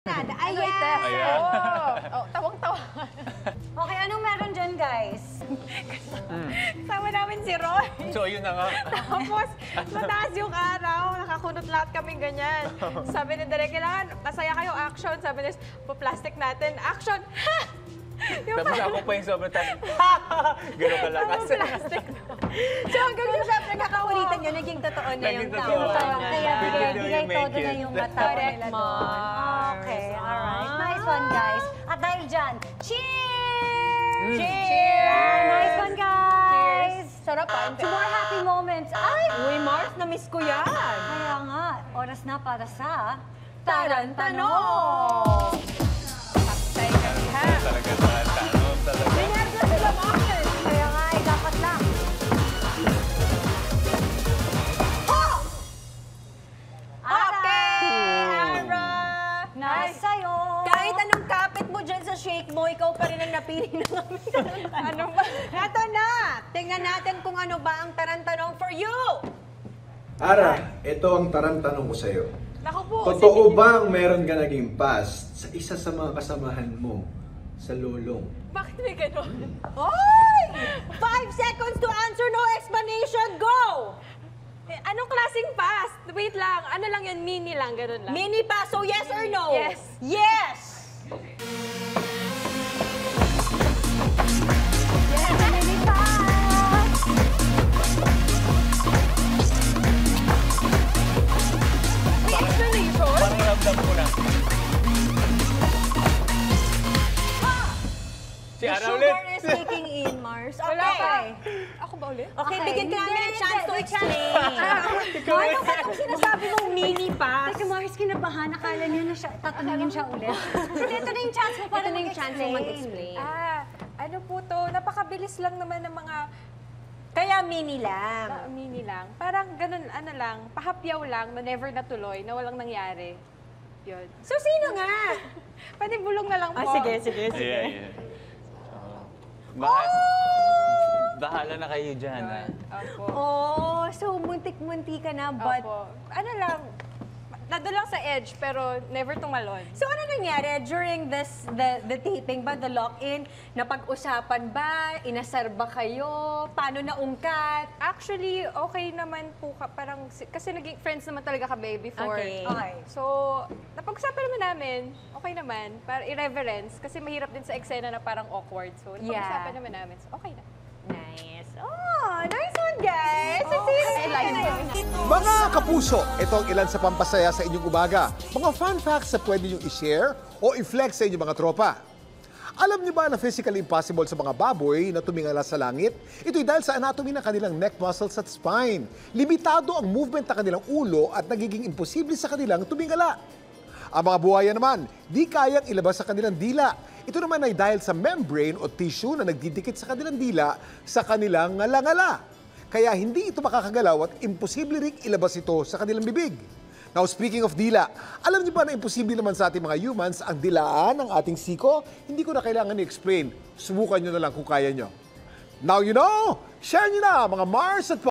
Ay, Ano ito? yes! Ayan. Oh, tawang-tawa. Okay, anong meron dyan, guys? Kasama namin si Roy. So, yun na nga. Tapos, mataas yung araw. Nakakunot lahat kaming ganyan. Sabi ni Derek, kailangan masaya kayo, action. Sabi ni plastic natin, action! Ha! Yung Tapos ako pa yung sobrang tayo. Gano'n kalakas. plastic. So, hanggang sa syempre Nakaulitan nyo, naging totoo na yung Naging totoo. tawa. Kaya bigay Make todo na it. yung mata Correct, nila doon. Mars. Okay, alright. Nice one, guys. At dahil dyan, cheers! Cheers! Nice one, guys! Sarap pa. To more happy moments. Ay! Uy, Mars, na-miss ko yan. Kaya nga, oras na para sa Tarantanon! Patay ka ha. Talaga tanong talaga. Ganyan na sila, Mars. Kaya nga, dapat na. Okay, Ara! Nasa'yo. Kahit anong kapit mo dyan sa shake mo, ikaw pa rin ang napili ng aming ano ba? Ito na! Tingnan natin kung ano ba ang tarantanong for you! Ara, ito ang tarantanong ko sa'yo. Naku po! Totoo bang meron ka naging past sa isa sa mga kasamahan mo sa lolong? Bakit may ganon? Oy! 5 seconds to answer, no explanation, go! Anong klaseng pass? Wait lang, ano lang yun? Mini lang, ganun lang. Mini pass, so yes or no? Yes. Yes! May explanation? Parang ramdam ko na. Si Ara ulit. Sugar is kicking in, Mars. Okay. Ako ba ulit? Okay, bigyan ka namin ng chance to explain. Ano ba itong sinasabi mong Mini pass. Teka, Mars, kinabahan. Akala niya na siya, tatanungin siya ulit. Hindi, ito na yung chance mo para mag-explain. Ano po to? Napakabilis lang naman ng mga... Kaya mini lang. Mini lang. Parang ganun, ano lang, pahapyaw lang na never natuloy, na walang nangyari. Yun. So, sino nga? Panibulong na lang po. Sige. Ayan. Bahala na kayo dyan. Ha? Opo. Oh, so muntik-munti ka na, but... Opo. Ano lang, nado lang sa edge, pero never tumalon. So ano nangyari during the taping ba, the lock-in? Napag-usapan ba? Inasar ba kayo? Paano naungkat? Actually, okay naman po, parang, kasi naging friends naman talaga kami before. Okay. So, napag-usapan naman namin, okay naman, para irreverence, kasi mahirap din sa eksena na parang awkward. So, napag-usapan naman namin, so okay na. Nice. Oh, nice one, guys! I like it. Mga kapuso, ito ang ilan sa pampasaya sa inyong umaga. Mga fun facts na pwede nyo i-share o i-flex sa inyong mga tropa. Alam niyo ba na physically impossible sa mga baboy na tumingala sa langit? Ito'y dahil sa anatomy ng kanilang neck muscles at spine. Limitado ang movement ng kanilang ulo at nagiging imposible sa kanilang tumingala. Ang mga buhaya naman, di kayang ilabas sa kanilang dila. Ito naman ay dahil sa membrane o tissue na nagdidikit sa kanilang dila sa kanilang ngala-ngala. Kaya hindi ito makakagalaw at imposible ring ilabas ito sa kanilang bibig. Now, speaking of dila, alam niyo ba na imposible naman sa ating mga humans ang dilaan ng ating siko? Hindi ko na kailangan i-explain. Subukan niyo na lang kung kaya niyo. Now you know! Share niyo na, mga Mars at